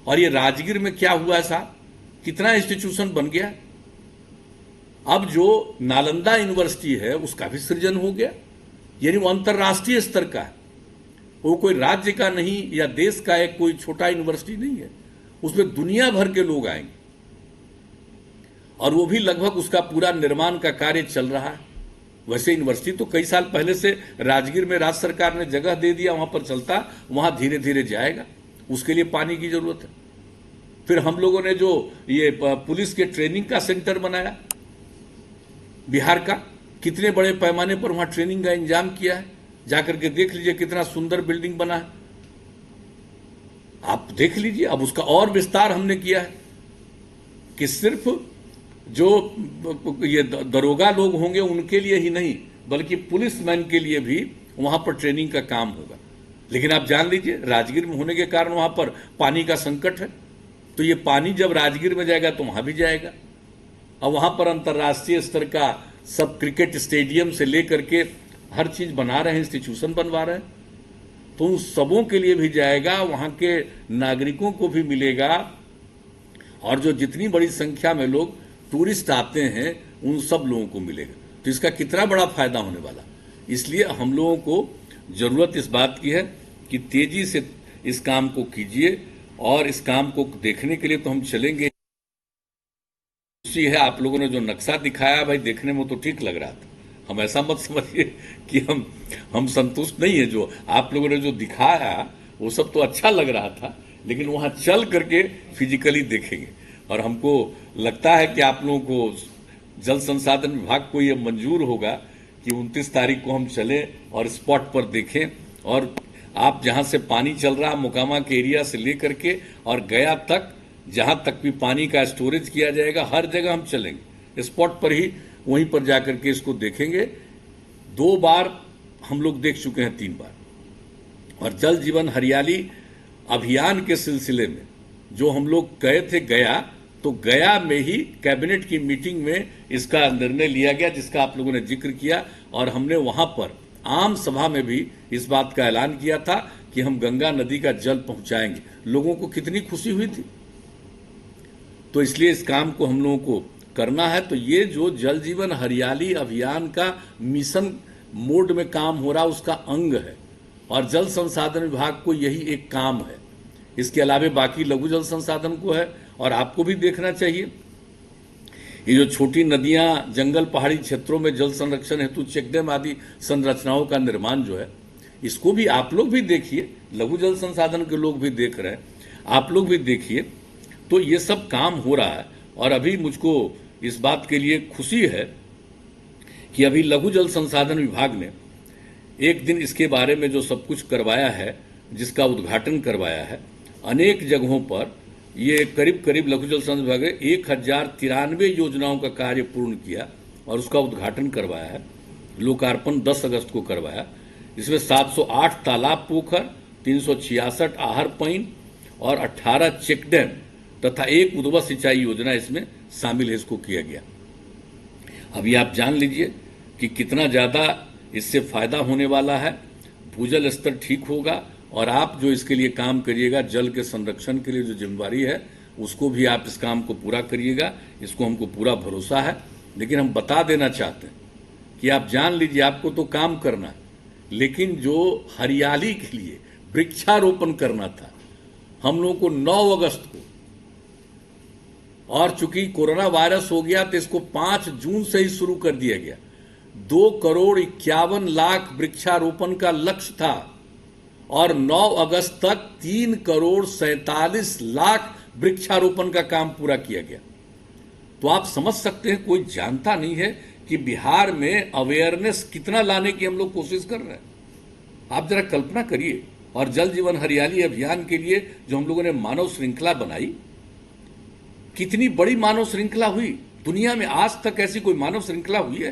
और ये राजगीर में क्या हुआ है साहब, कितना इंस्टीट्यूशन बन गया। अब जो नालंदा यूनिवर्सिटी है उसका भी सृजन हो गया, यानी वो अंतर्राष्ट्रीय स्तर का है। वो कोई राज्य का नहीं या देश का एक कोई छोटा यूनिवर्सिटी नहीं है, उसमें दुनिया भर के लोग आएंगे। और वो भी लगभग उसका पूरा निर्माण का कार्य चल रहा है। वैसे यूनिवर्सिटी तो कई साल पहले से राजगीर में राज्य सरकार ने जगह दे दिया, वहां पर चलता, वहां धीरे धीरे जाएगा। उसके लिए पानी की जरूरत है। फिर हम लोगों ने जो ये पुलिस के ट्रेनिंग का सेंटर बनाया बिहार का, कितने बड़े पैमाने पर वहां ट्रेनिंग का इंतजाम किया है। जाकर के देख लीजिए कितना सुंदर बिल्डिंग बना है, आप देख लीजिए। अब उसका और विस्तार हमने किया है कि सिर्फ जो ये दरोगा लोग होंगे उनके लिए ही नहीं, बल्कि पुलिसमैन के लिए भी वहां पर ट्रेनिंग का काम होगा। लेकिन आप जान लीजिए राजगीर में होने के कारण वहां पर पानी का संकट है। तो ये पानी जब राजगीर में जाएगा तो वहां भी जाएगा। और वहां पर अंतर्राष्ट्रीय स्तर का सब क्रिकेट स्टेडियम से लेकर के हर चीज बना रहे हैं, इंस्टीट्यूशन बनवा रहे हैं। तो उन सबों के लिए भी जाएगा, वहां के नागरिकों को भी मिलेगा। और जो जितनी बड़ी संख्या में लोग टूरिस्ट आते हैं उन सब लोगों को मिलेगा। तो इसका कितना बड़ा फायदा होने वाला। इसलिए हम लोगों को जरूरत इस बात की है कि तेजी से इस काम को कीजिए। और इस काम को देखने के लिए तो हम चलेंगे। है आप लोगों ने जो नक्शा दिखाया भाई, देखने में तो ठीक लग रहा था। हम ऐसा मत समझिए कि हम संतुष्ट नहीं है। जो आप लोगों ने जो दिखाया वो सब तो अच्छा लग रहा था, लेकिन वहां चल करके फिजिकली देखेंगे। और हमको लगता है कि आप लोगों को जल संसाधन विभाग को ये मंजूर होगा कि 29 तारीख को हम चलें और स्पॉट पर देखें। और आप जहां से पानी चल रहा मोकामा के एरिया से लेकर के और गया तक, जहां तक भी पानी का स्टोरेज किया जाएगा, हर जगह हम चलेंगे स्पॉट पर ही, वहीं पर जाकर के इसको देखेंगे। 2 बार हम लोग देख चुके हैं, 3 बार। और जल जीवन हरियाली अभियान के सिलसिले में जो हम लोग गए थे गया, तो गया में ही कैबिनेट की मीटिंग में इसका निर्णय लिया गया, जिसका आप लोगों ने जिक्र किया। और हमने वहां पर आम सभा में भी इस बात का ऐलान किया था कि हम गंगा नदी का जल पहुंचाएंगे। लोगों को कितनी खुशी हुई थी। तो इसलिए इस काम को हम लोगों को करना है। तो ये जो जल जीवन हरियाली अभियान का मिशन मोड में काम हो रहा उसका अंग है। और जल संसाधन विभाग को यही एक काम है। इसके अलावा बाकी लघु जल संसाधन को है। और आपको भी देखना चाहिए ये जो छोटी नदियां, जंगल, पहाड़ी क्षेत्रों में जल संरक्षण हेतु चेक डैम आदि संरचनाओं का निर्माण जो है, इसको भी आप लोग भी देखिए। लघु जल संसाधन के लोग भी देख रहे हैं, आप लोग भी देखिए। तो ये सब काम हो रहा है। और अभी मुझको इस बात के लिए खुशी है कि अभी लघु जल संसाधन विभाग ने एक दिन इसके बारे में जो सब कुछ करवाया है, जिसका उद्घाटन करवाया है, अनेक जगहों पर ये करीब करीब लघु जल संसाधन विभाग ने 1093 योजनाओं का कार्य पूर्ण किया और उसका उद्घाटन करवाया है। लोकार्पण 10 अगस्त को करवाया। इसमें 708 तालाब पोखर, 366 आहर पईन और 18 चेक डैम तथा 1 उद्वह सिंचाई योजना इसमें शामिल है। इसको किया गया। अभी आप जान लीजिए कि कितना ज्यादा इससे फायदा होने वाला है। भूजल स्तर ठीक होगा और आप जो इसके लिए काम करिएगा, जल के संरक्षण के लिए जो जिम्मेवारी है, उसको भी आप इस काम को पूरा करिएगा। इसको हमको पूरा भरोसा है। लेकिन हम बता देना चाहते हैं कि आप जान लीजिए आपको तो काम करना है, लेकिन जो हरियाली के लिए वृक्षारोपण करना था हम लोगों को 9 अगस्त को, और चूंकि कोरोना वायरस हो गया तो इसको 5 जून से ही शुरू कर दिया गया। 2,51,00,000 वृक्षारोपण का लक्ष्य था और 9 अगस्त तक 3,47,00,000 वृक्षारोपण का काम पूरा किया गया। तो आप समझ सकते हैं, कोई जानता नहीं है कि बिहार में अवेयरनेस कितना लाने की हम लोग कोशिश कर रहे हैं। आप जरा कल्पना करिए। और जल जीवन हरियाली अभियान के लिए जो हम लोगों ने मानव श्रृंखला बनाई, कितनी बड़ी मानव श्रृंखला हुई। दुनिया में आज तक ऐसी कोई मानव श्रृंखला हुई है?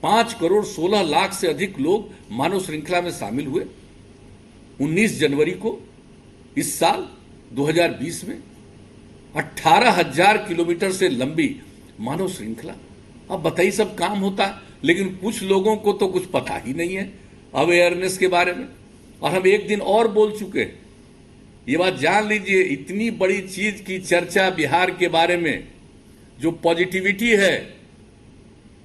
5,16,00,000 से अधिक लोग मानव श्रृंखला में शामिल हुए 19 जनवरी को इस साल 2020 में। 18,000 किलोमीटर से लंबी मानव श्रृंखला। अब बताइए, सब काम होता है, लेकिन कुछ लोगों को तो कुछ पता ही नहीं है अवेयरनेस के बारे में। और हम एक दिन और बोल चुके हैं, ये बात जान लीजिए, इतनी बड़ी चीज की चर्चा बिहार के बारे में, जो पॉजिटिविटी है,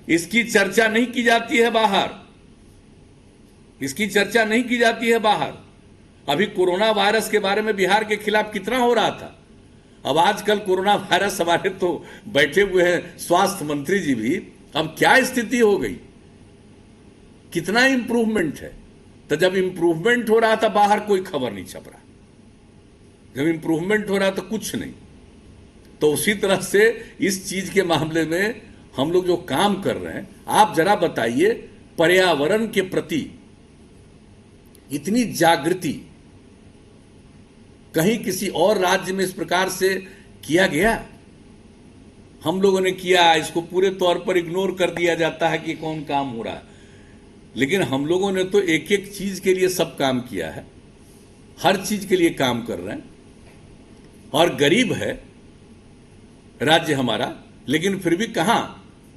इसकी चर्चा नहीं की जाती है बाहर। इसकी चर्चा नहीं की जाती है बाहर। अभी कोरोना वायरस के बारे में बिहार के खिलाफ कितना हो रहा था। अब आजकल कोरोना वायरस, हमारे तो बैठे हुए हैं स्वास्थ्य मंत्री जी भी, अब क्या स्थिति हो गई, कितना इंप्रूवमेंट है। तो जब इंप्रूवमेंट हो रहा था बाहर कोई खबर नहीं छप रहा, जब इंप्रूवमेंट हो रहा तो कुछ नहीं। तो उसी तरह से इस चीज के मामले में हम लोग जो काम कर रहे हैं, आप जरा बताइए, पर्यावरण के प्रति इतनी जागृति कहीं किसी और राज्य में इस प्रकार से किया गया? हम लोगों ने किया, इसको पूरे तौर पर इग्नोर कर दिया जाता है कि कौन काम हो रहा है। लेकिन हम लोगों ने तो एक एक चीज के लिए सब काम किया है, हर चीज के लिए काम कर रहे हैं। और गरीब है राज्य हमारा, लेकिन फिर भी कहां,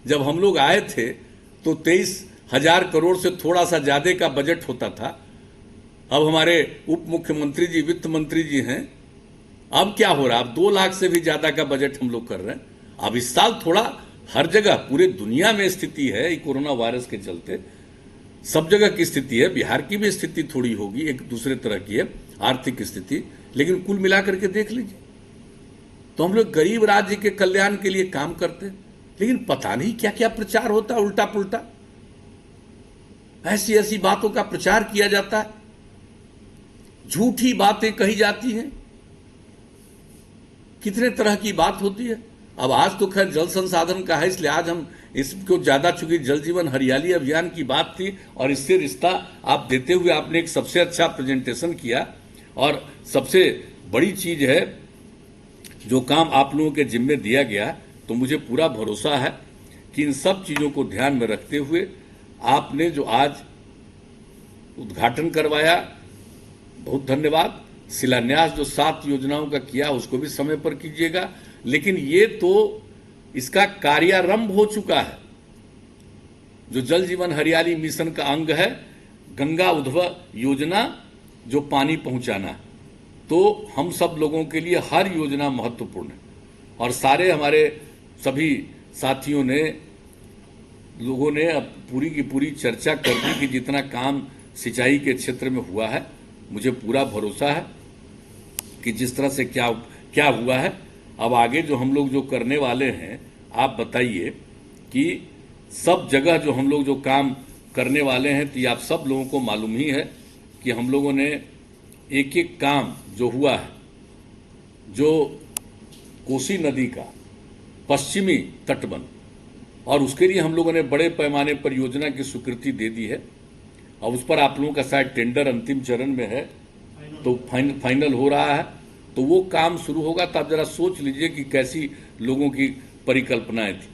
जब हम लोग आए थे तो 23,000 करोड़ से थोड़ा सा ज्यादा का बजट होता था। अब हमारे उप मुख्यमंत्री जी, वित्त मंत्री जी हैं, अब क्या हो रहा है, अब 2 लाख से भी ज्यादा का बजट हम लोग कर रहे हैं। अब इस साल थोड़ा हर जगह पूरे दुनिया में स्थिति है, कोरोना वायरस के चलते सब जगह की स्थिति है, बिहार की भी स्थिति थोड़ी होगी, एक दूसरे तरह की है आर्थिक स्थिति, लेकिन कुल मिलाकर के देख लीजिए। तो हम लोग गरीब राज्य के कल्याण के लिए काम करते हैं, लेकिन पता नहीं क्या क्या प्रचार होता है, उल्टा पुल्टा ऐसी ऐसी बातों का प्रचार किया जाता है, झूठी बातें कही जाती हैं, कितने तरह की बात होती है। अब आज तो खैर जल संसाधन का है, इसलिए आज हम इसको ज्यादा, चूंकि जल जीवन हरियाली अभियान की बात थी और इससे रिश्ता आप देते हुए आपने एक सबसे अच्छा प्रेजेंटेशन किया। और सबसे बड़ी चीज है जो काम आप लोगों के जिम्मे दिया गया, तो मुझे पूरा भरोसा है कि इन सब चीजों को ध्यान में रखते हुए आपने जो आज उद्घाटन करवाया, बहुत धन्यवाद। शिलान्यास जो 7 योजनाओं का किया उसको भी समय पर कीजिएगा, लेकिन ये तो इसका कार्यारंभ हो चुका है। जो जल जीवन हरियाली मिशन का अंग है गंगा उद्भव योजना, जो पानी पहुंचाना, तो हम सब लोगों के लिए हर योजना महत्वपूर्ण है। और सारे हमारे सभी साथियों ने, लोगों ने अब पूरी की पूरी चर्चा कर दी कि जितना काम सिंचाई के क्षेत्र में हुआ है, मुझे पूरा भरोसा है कि जिस तरह से क्या क्या हुआ है, अब आगे जो हम लोग जो करने वाले हैं, आप बताइए कि सब जगह जो हम लोग जो काम करने वाले हैं, तो ये आप सब लोगों को मालूम ही है कि हम लोगों ने एक एक काम जो हुआ है, जो कोसी नदी का पश्चिमी तटबंध, और उसके लिए हम लोगों ने बड़े पैमाने पर योजना की स्वीकृति दे दी है। और उस पर आप लोगों का शायद टेंडर अंतिम चरण में है, तो फाइनल हो रहा है, तो वो काम शुरू होगा। तो आप जरा सोच लीजिए कि कैसी लोगों की परिकल्पनाएं थी,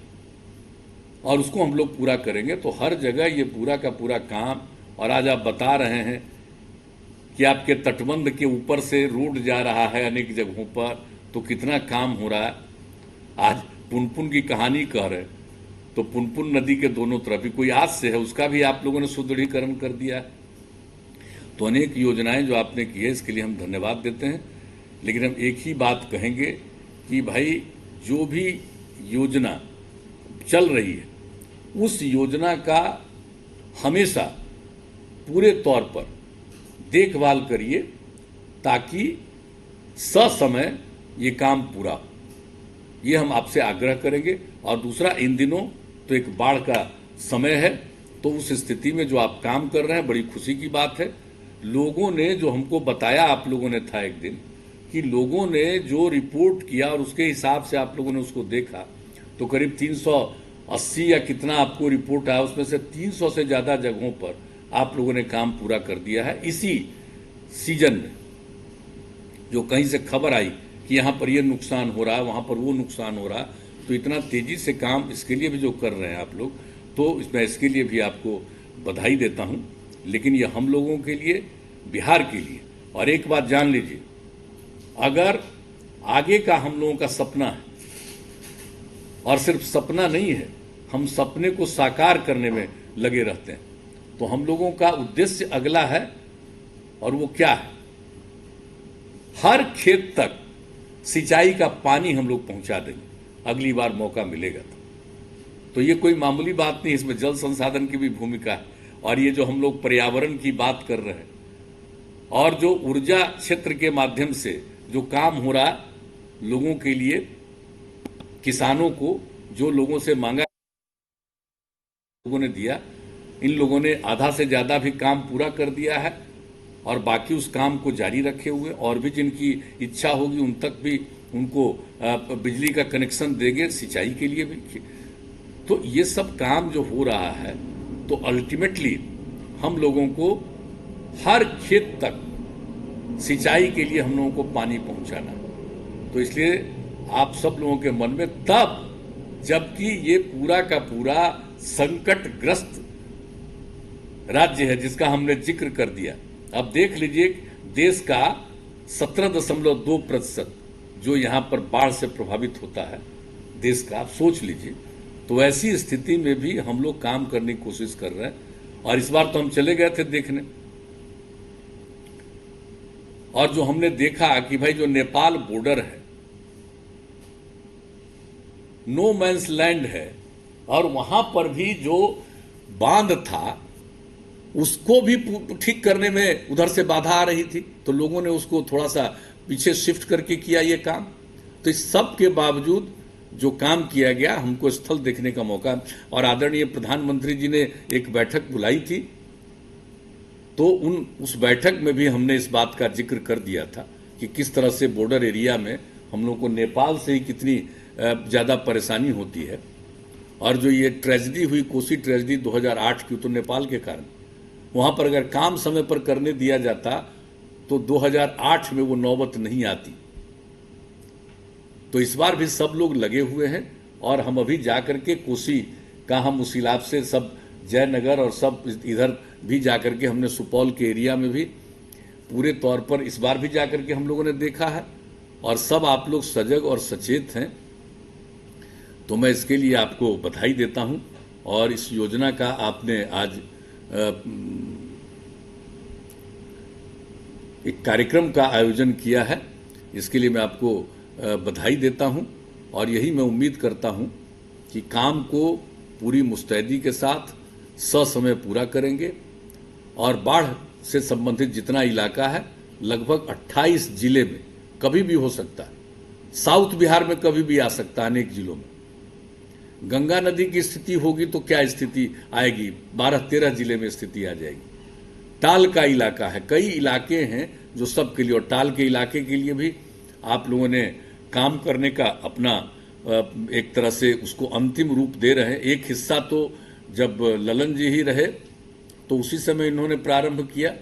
और उसको हम लोग पूरा करेंगे। तो हर जगह ये पूरा का पूरा काम, और आज आप बता रहे हैं कि आपके तटबंध के ऊपर से रोड जा रहा है अनेक जगहों पर, तो कितना काम हो रहा है। आज पुनपुन की कहानी कह रहे, तो पुनपुन नदी के दोनों तरफ ही कोई आज से है, उसका भी आप लोगों ने सुदृढ़ीकरण कर दिया है। तो अनेक योजनाएं जो आपने की है, इसके लिए हम धन्यवाद देते हैं। लेकिन हम एक ही बात कहेंगे कि भाई, जो भी योजना चल रही है, उस योजना का हमेशा पूरे तौर पर देखभाल करिए, ताकि ससमय ये काम पूरा हो। ये हम आपसे आग्रह करेंगे। और दूसरा, इन दिनों तो एक बाढ़ का समय है। तो उस स्थिति में जो आप काम कर रहे हैं, बड़ी खुशी की बात है। लोगों ने जो हमको बताया, आप लोगों ने था एक दिन कि लोगों ने जो रिपोर्ट किया और उसके हिसाब से आप लोगों ने उसको देखा, तो करीब 380 या कितना आपको रिपोर्ट आया, उसमें से 300 से ज़्यादा जगहों पर आप लोगों ने काम पूरा कर दिया है इसी सीजन में। जो कहीं से खबर आई कि यहाँ पर ये नुकसान हो रहा है, वहाँ पर वो नुकसान हो रहा है, तो इतना तेज़ी से काम इसके लिए भी जो कर रहे हैं आप लोग, तो मैं इसके लिए भी आपको बधाई देता हूँ। लेकिन ये हम लोगों के लिए, बिहार के लिए, और एक बात जान लीजिए, अगर आगे का हम लोगों का सपना है, और सिर्फ सपना नहीं है, हम सपने को साकार करने में लगे रहते हैं, तो हम लोगों का उद्देश्य अगला है। और वो क्या है? हर खेत तक सिंचाई का पानी हम लोग पहुंचा देंगे अगली बार मौका मिलेगा तो ये कोई मामूली बात नहीं, इसमें जल संसाधन की भी भूमिका है। और ये जो हम लोग पर्यावरण की बात कर रहे हैं, और जो ऊर्जा क्षेत्र के माध्यम से जो काम हो रहा लोगों के लिए, किसानों को जो लोगों से मांगा लोगों ने दिया, इन लोगों ने आधा से ज्यादा भी काम पूरा कर दिया है और बाकी उस काम को जारी रखे हुए, और भी जिनकी इच्छा होगी उन तक भी उनको बिजली का कनेक्शन देंगे, सिंचाई के लिए भी। तो ये सब काम जो हो रहा है, तो अल्टीमेटली हम लोगों को हर खेत तक सिंचाई के लिए हम लोगों को पानी पहुंचाना। तो इसलिए आप सब लोगों के मन में, तब जबकि ये पूरा का पूरा संकटग्रस्त राज्य है जिसका हमने जिक्र कर दिया। अब देख लीजिए, देश का 17.2% जो यहाँ पर बाढ़ से प्रभावित होता है देश का, आप सोच लीजिए। तो ऐसी स्थिति में भी हम लोग काम करने की कोशिश कर रहे हैं। और इस बार तो हम चले गए थे देखने, और जो हमने देखा कि भाई जो नेपाल बॉर्डर है, नो मैंस लैंड है, और वहां पर भी जो बांध था उसको भी ठीक करने में उधर से बाधा आ रही थी, तो लोगों ने उसको थोड़ा सा पीछे शिफ्ट करके किया ये काम। तो इस सब के बावजूद जो काम किया गया, हमको स्थल देखने का मौका, और आदरणीय प्रधानमंत्री जी ने एक बैठक बुलाई थी, तो उस बैठक में भी हमने इस बात का जिक्र कर दिया था कि किस तरह से बॉर्डर एरिया में हम लोग को नेपाल से ही कितनी ज़्यादा परेशानी होती है। और जो ये ट्रेजेडी हुई, कोसी ट्रेजेडी 2008 की, तो नेपाल के कारण वहाँ पर अगर काम समय पर करने दिया जाता तो 2008 में वो नौबत नहीं आती। तो इस बार भी सब लोग लगे हुए हैं, और हम अभी जाकर के कोसी का, हम उस इलाके से सब जयनगर और सब इधर भी जाकर के हमने सुपौल के एरिया में भी पूरे तौर पर इस बार भी जाकर के हम लोगों ने देखा है, और सब आप लोग सजग और सचेत हैं। तो मैं इसके लिए आपको बधाई देता हूं। और इस योजना का आपने आज एक कार्यक्रम का आयोजन किया है, इसके लिए मैं आपको बधाई देता हूं। और यही मैं उम्मीद करता हूं कि काम को पूरी मुस्तैदी के साथ ससमय पूरा करेंगे। और बाढ़ से संबंधित जितना इलाका है, लगभग 28 जिले में कभी भी हो सकता है, साउथ बिहार में कभी भी आ सकता है, अनेक जिलों में। गंगा नदी की स्थिति होगी तो क्या स्थिति आएगी, 12-13 जिले में स्थिति आ जाएगी। टाल का इलाका है, कई इलाके हैं जो सबके लिए, और टाल के इलाके के लिए भी आप लोगों ने काम करने का अपना एक तरह से उसको अंतिम रूप दे रहे हैं। एक हिस्सा तो जब ललन जी ही रहे तो उसी समय इन्होंने प्रारंभ किया,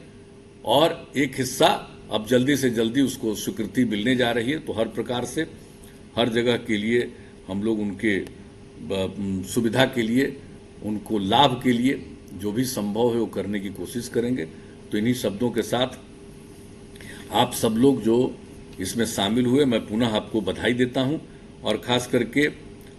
और एक हिस्सा अब जल्दी से जल्दी उसको स्वीकृति मिलने जा रही है। तो हर प्रकार से हर जगह के लिए हम लोग उनके सुविधा के लिए, उनको लाभ के लिए जो भी संभव है वो करने की कोशिश करेंगे। तो इन्हीं शब्दों के साथ आप सब लोग जो इसमें शामिल हुए, मैं पुनः आपको बधाई देता हूं। और खास करके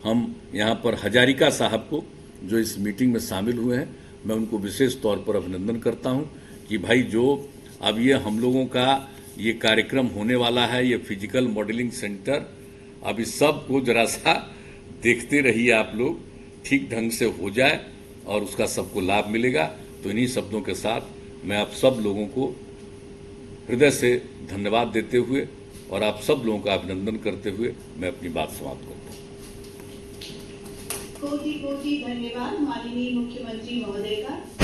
हम यहाँ पर हजारिका साहब को जो इस मीटिंग में शामिल हुए हैं, मैं उनको विशेष तौर पर अभिनंदन करता हूं कि भाई जो अब ये हम लोगों का ये कार्यक्रम होने वाला है, ये फिजिकल मॉडलिंग सेंटर, अब इस सब को जरा सा देखते रहिए आप लोग, ठीक ढंग से हो जाए और उसका सबको लाभ मिलेगा। तो इन्हीं शब्दों के साथ मैं आप सब लोगों को हृदय से धन्यवाद देते हुए और आप सब लोगों का अभिनंदन करते हुए मैं अपनी बात समाप्त करता हूँ। कोटि कोटि धन्यवाद माननीय मुख्यमंत्री महोदय का।